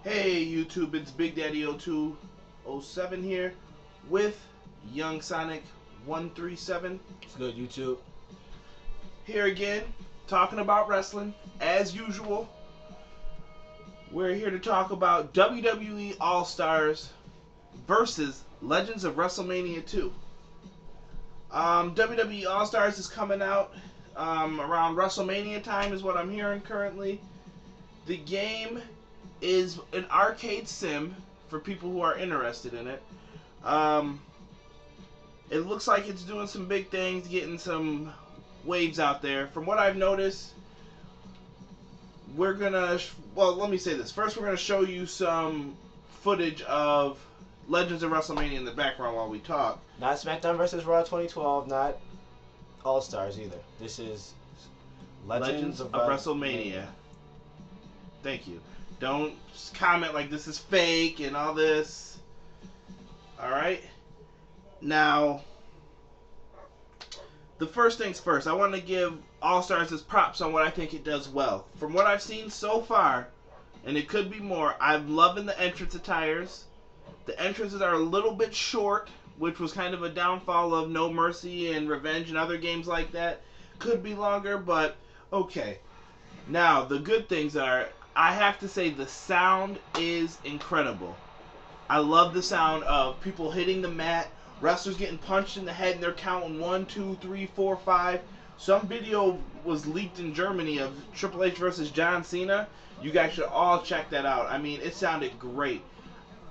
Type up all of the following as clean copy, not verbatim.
Hey YouTube, it's Big Daddy 0207 here with Young Sonic 137. It's good, YouTube. Here again, talking about wrestling as usual. We're here to talk about WWE All-Stars versus Legends of WrestleMania 2. WWE All-Stars is coming out around WrestleMania time is what I'm hearing currently. The game is an arcade sim for people who are interested in it. It looks like it's doing some big things, getting some waves out there. From what I've noticed, we're gonna, well, let me say this. First, we're gonna show you some footage of Legends of WrestleMania in the background while we talk. Not SmackDown vs. Raw 2012, not All Stars either. This is Legends of WrestleMania. Thank you. Don't comment like this is fake and all this. Alright? Now, the first things first, I want to give All-Stars his props on what I think it does well. From what I've seen so far, and it could be more, I'm loving the entrance attires. The entrances are a little bit short, which was kind of a downfall of No Mercy and Revenge and other games like that. Could be longer, but okay. Now, the good things are, I have to say the sound is incredible. I love the sound of people hitting the mat, wrestlers getting punched in the head and they're counting 1, 2, 3, 4, 5. Some video was leaked in Germany of Triple H versus John Cena. You guys should all check that out. I mean, it sounded great.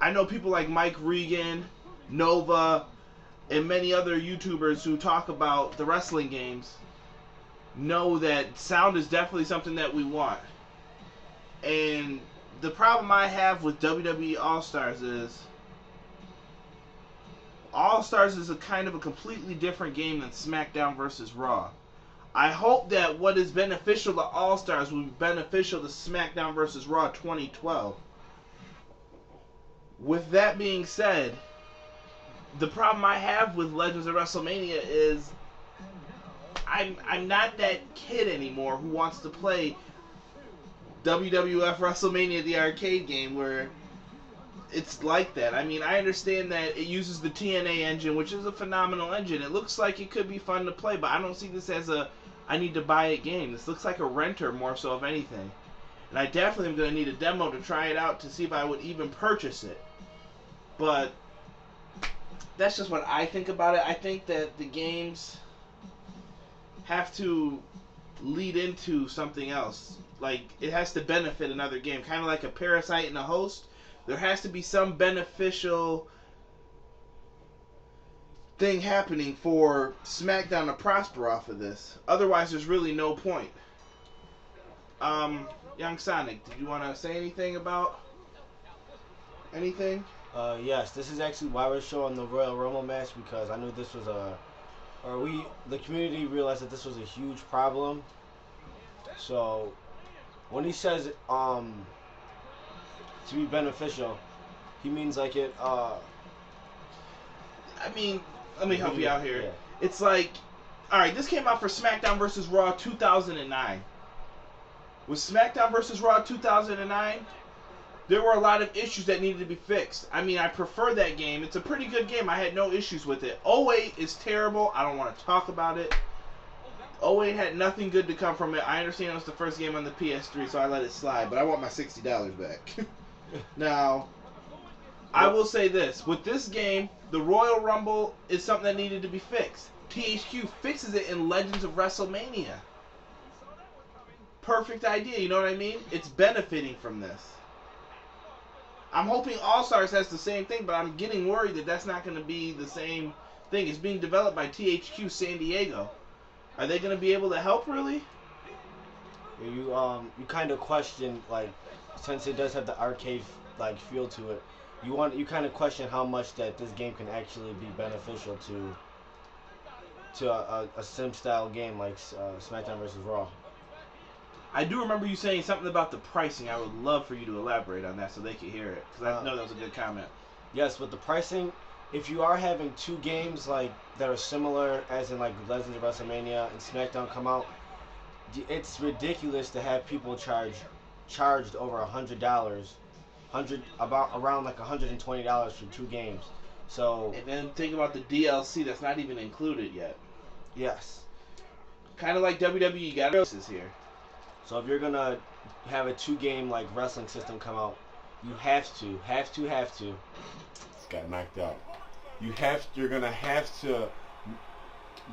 I know people like Mike Regan, Nova, and many other YouTubers who talk about the wrestling games know that sound is definitely something that we want. And the problem I have with WWE All-Stars is All-Stars is a kind of a completely different game than SmackDown versus Raw. I hope that what is beneficial to All-Stars will be beneficial to SmackDown versus Raw 2012. With that being said, the problem I have with Legends of WrestleMania is I'm not that kid anymore who wants to play WWF WrestleMania, the arcade game, where it's like that. I mean, I understand that it uses the TNA engine, which is a phenomenal engine. It looks like it could be fun to play, but I don't see this as a I need to buy it game. This looks like a renter more so of anything. And I definitely am going to need a demo to try it out to see if I would even purchase it. But that's just what I think about it. I think that the games have to lead into something else. Like, it has to benefit another game. Kind of like a parasite and a host. There has to be some beneficial thing happening for SmackDown to prosper off of this. Otherwise, there's really no point. Young Sonic, did you want to say anything about anything? Yes, this is actually why we're showing the Royal Rumble match, because I knew this was the community realized that this was a huge problem. So when he says to be beneficial, he means like it. I mean, let me help you out here. Yeah. It's like, all right, this came out for SmackDown vs. Raw 2009. With SmackDown vs. Raw 2009, there were a lot of issues that needed to be fixed. I mean, I prefer that game. It's a pretty good game. I had no issues with it. 08 is terrible. I don't want to talk about it. 08 had nothing good to come from it. I understand it was the first game on the PS3, so I let it slide. But I want my $60 back. Now, I will say this. With this game, the Royal Rumble is something that needed to be fixed. THQ fixes it in Legends of WrestleMania. Perfect idea, you know what I mean? It's benefiting from this. I'm hoping All-Stars has the same thing, but I'm getting worried that that's not going to be the same thing. It's being developed by THQ San Diego. Are they going to be able to help, really? You kind of question, like, since it does have the arcade like feel to it, you kind of question how much that this game can actually be beneficial to a sim style game like SmackDown vs. Raw. I do remember you saying something about the pricing. I would love for you to elaborate on that so they could hear it, because I know that was a good comment. Yes, with the pricing, if you are having two games like that are similar, as in like Legends of WrestleMania and SmackDown come out, it's ridiculous to have people charged over $100 around like $120 for 2 games. So And then think about the DLC that's not even included yet. yes. Kind of like WWE got races here. So if you're gonna have a 2-game like wrestling system come out, you have to. It's got knocked out. You're gonna have to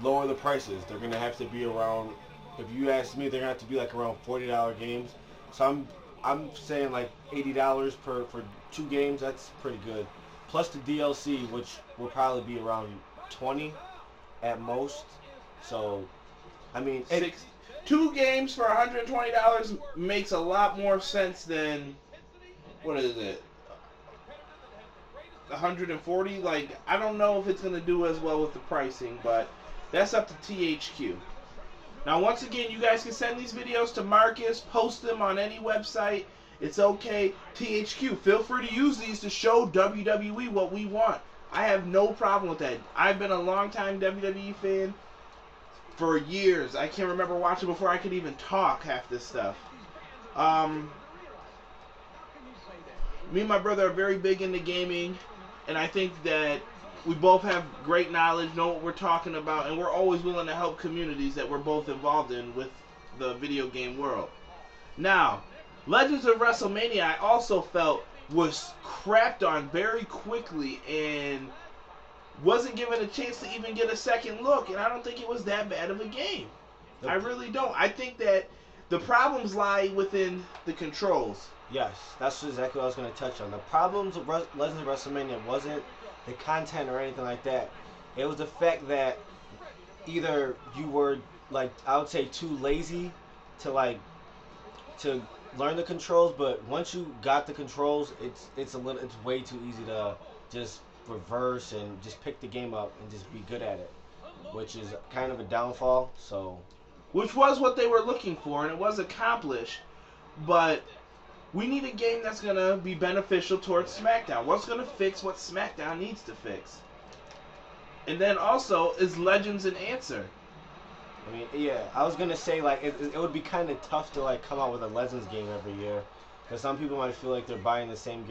lower the prices. They're gonna have to be around. If you ask me, they're gonna have to be like around $40 games. So I'm saying like $80 for 2 games. That's pretty good. Plus the DLC, which will probably be around 20 at most. So, I mean, 2 games for $120 makes a lot more sense than, what is it, 140? Like, I don't know if it's going to do as well with the pricing, but that's up to THQ. Now, once again, you guys can send these videos to Marcus, post them on any website. It's okay. THQ, feel free to use these to show WWE what we want. I have no problem with that. I've been a long-time WWE fan for years. I can't remember watching before I could even talk half this stuff. Me and my brother are very big into gaming, and I think that we both have great knowledge, know what we're talking about, and we're always willing to help communities that we're both involved in with the video game world. Now, Legends of WrestleMania I also felt was crapped on very quickly and wasn't given a chance to even get a second look, and I don't think it was that bad of a game. I really don't. I think that the problems lie within the controls. Yes, that's exactly what I was going to touch on. The problems with Legends of WrestleMania wasn't the content or anything like that. It was the fact that either you were, like, I would say too lazy to learn the controls, but once you got the controls, it's way too easy to just reverse and just pick the game up and just be good at it, which is kind of a downfall. So, which was what they were looking for, and it was accomplished, but we need a game that's going to be beneficial towards SmackDown. What's going to fix what SmackDown needs to fix? And then also, is Legends an answer? I mean, yeah, I was going to say, like, it would be kind of tough to, like, come out with a Legends game every year, because some people might feel like they're buying the same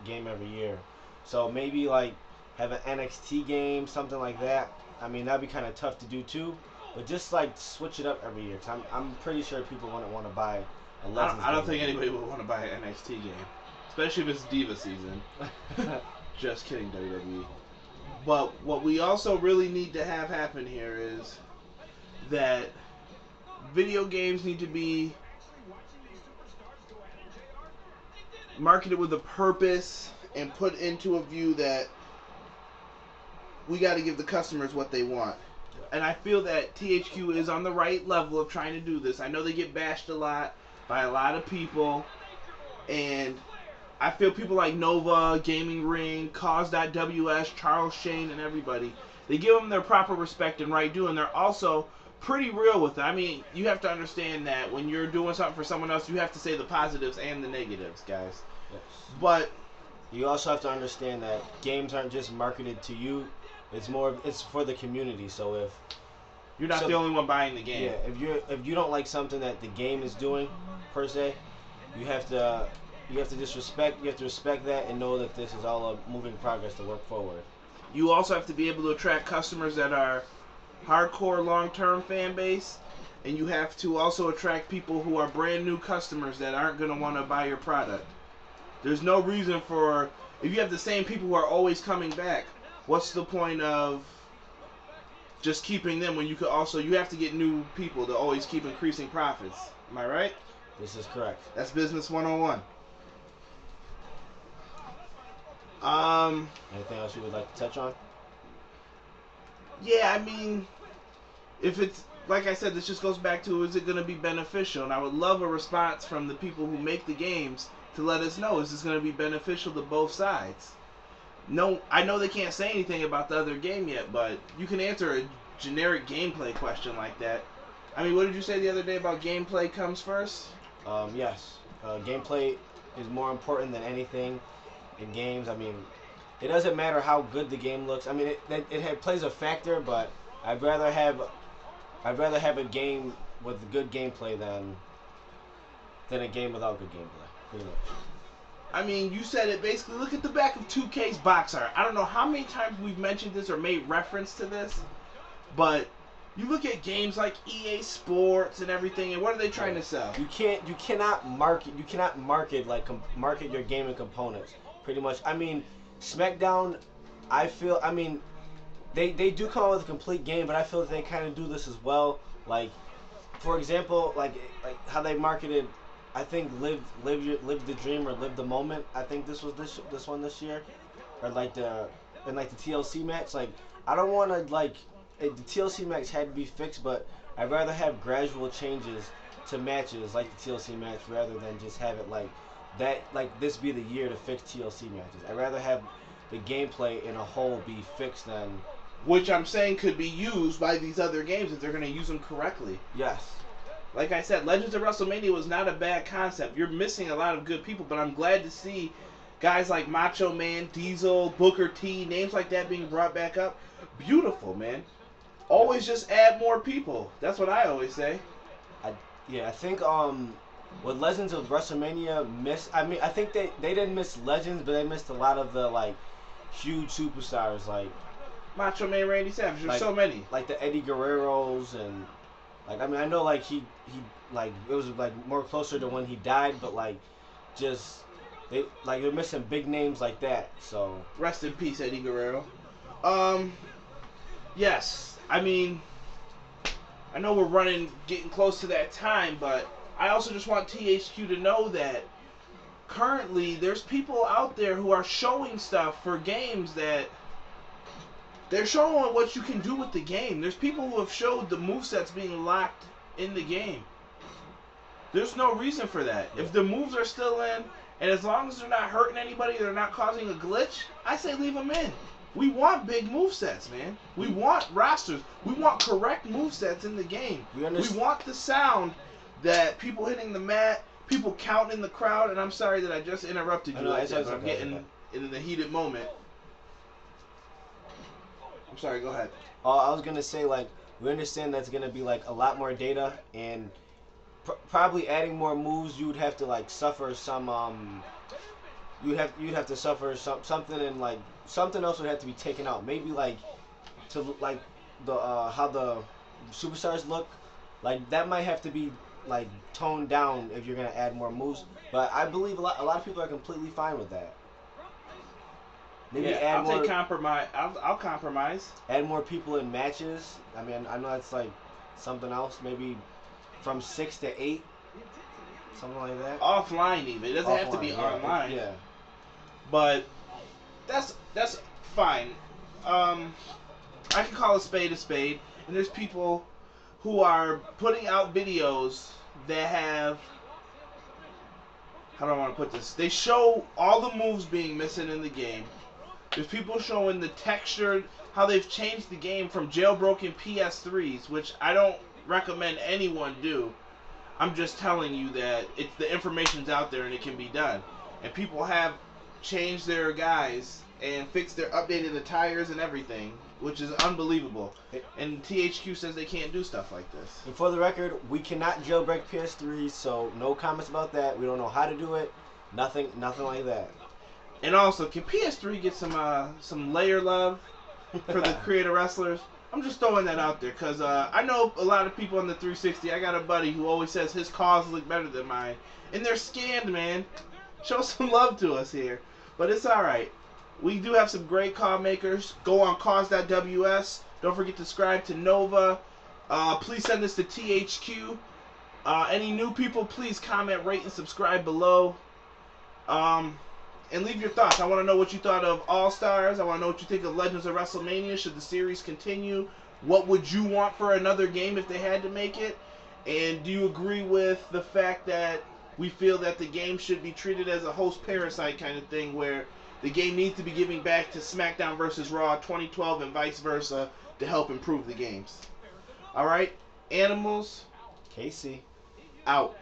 game every year. So maybe, like, have an NXT game, something like that. I mean, that'd be kind of tough to do, too. But just, like, switch it up every year, because I'm pretty sure people wouldn't want to buy a Legends I don't game. think anybody would want to buy an NXT game, especially if it's Diva season. Just kidding, WWE. But what we also really need to have happen here is that video games need to be marketed with a purpose and put into a view that we got to give the customers what they want. And I feel that THQ is on the right level of trying to do this. I know they get bashed a lot by a lot of people, and I feel people like Nova, Gaming Ring, Caws.ws, Charles Shane, and everybody, they give them their proper respect and right due, and they're also pretty real with it. I mean, you have to understand that when you're doing something for someone else, you have to say the positives and the negatives, guys. Yes. But you also have to understand that games aren't just marketed to you. It's for the community. So if you're not the only one buying the game. Yeah, if you don't like something that the game is doing per se, you have to respect that and know that this is all a moving progress to work forward. You also have to be able to attract customers that are hardcore long-term fan base, and you have to also attract people who are brand new customers that aren't going to want to buy your product. There's no reason for, if you have the same people who are always coming back, what's the point of just keeping them when you have to get new people to always keep increasing profits? Am I right? This is correct. That's business 101. Anything else you would like to touch on? Yeah, I mean, if it's, like I said, this just goes back to, is it going to be beneficial? And I would love a response from the people who make the games to let us know, is this going to be beneficial to both sides? No, I know they can't say anything about the other game yet, but you can answer a generic gameplay question like that. I mean, what did you say the other day about gameplay comes first? Yes. Gameplay is more important than anything in games. I mean, it doesn't matter how good the game looks. I mean, it plays a factor, but I'd rather have a game with good gameplay than a game without good gameplay. Pretty much. I mean, you said it basically. Look at the back of 2K's box art. I don't know how many times we've mentioned this or made reference to this, but you look at games like EA Sports and everything, and what are they trying to sell? You cannot market market your gaming components. Pretty much. I mean, SmackDown. I mean, they do come out with a complete game, but I feel that they kind of do this as well. Like, for example, like how they marketed. I think live the dream or live the moment. I think this was this one this year, or like the TLC match. Like, I don't want to the TLC match had to be fixed, but I'd rather have gradual changes to matches like the TLC match rather than just have it like that. Like, this be the year to fix TLC matches. I'd rather have the gameplay in a whole be fixed than. Which I'm saying could be used by these other games if they're going to use them correctly. Yes. Like I said, Legends of WrestleMania was not a bad concept. You're missing a lot of good people, but I'm glad to see guys like Macho Man, Diesel, Booker T, names like that being brought back up. Beautiful, man. Always just add more people. That's what I always say. I think what Legends of WrestleMania missed. I mean, I think they didn't miss Legends, but they missed a lot of the like huge superstars like Macho Man, Randy Savage. There's so many. Like the Eddie Guerreros and like, I mean, I know like he like it was like more closer to when he died, but like just they're missing big names like that. So rest in peace, Eddie Guerrero. Yes, I mean, I know we're getting close to that time, but I also just want THQ to know that currently there's people out there who are showing stuff for games that they're showing what you can do with the game. There's people who have showed the movesets being locked in the game. There's no reason for that. If the moves are still in, and as long as they're not hurting anybody, they're not causing a glitch, I say leave them in. We want big movesets, man. We want rosters. We want correct movesets in the game. We want the sound that people hitting the mat, people counting in the crowd, and I'm sorry that I just interrupted you like that, but I'm getting in the heated moment. I'm sorry, go ahead. I was going to say, like, we understand that's going to be, like, a lot more data, and probably adding more moves, you would have to, like, suffer some, you'd have to suffer something, and, like, something else would have to be taken out. Maybe, like, to, like, the, how the superstars look, like, that might have to be, like, toned down if you're going to add more moves, but I believe a lot of people are completely fine with that. Maybe I'll take compromise. I'll compromise. Add more people in matches. I mean, I know that's like something else. Maybe from 6 to 8, something like that. Offline, even. It doesn't have to be online. Yeah. But that's fine. I can call a spade, and there's people who are putting out videos that have. How do I want to put this? They show all the moves being missing in the game. There's people showing the texture, how they've changed the game from jailbroken PS3s, which I don't recommend anyone do. I'm just telling you that the information's out there and it can be done. And people have changed their guys and updated the tires and everything, which is unbelievable. And THQ says they can't do stuff like this. And for the record, we cannot jailbreak PS3s, so no comments about that. We don't know how to do it. Nothing like that. And also, can PS3 get some layer love for the creator wrestlers? I'm just throwing that out there because I know a lot of people on the 360. I got a buddy who always says his Caws look better than mine, and they're scanned, man. Show some love to us here, but it's all right. We do have some great call makers. Go on Caws.ws. Don't forget to subscribe to Nova. Please send this to THQ. Any new people, please comment, rate, and subscribe below. And leave your thoughts. I want to know what you thought of All Stars. I want to know what you think of Legends of WrestleMania. Should the series continue? What would you want for another game if they had to make it? And do you agree with the fact that we feel that the game should be treated as a host parasite kind of thing where the game needs to be giving back to SmackDown vs. Raw 2012 and vice versa to help improve the games? All right, Animals. Casey. Out.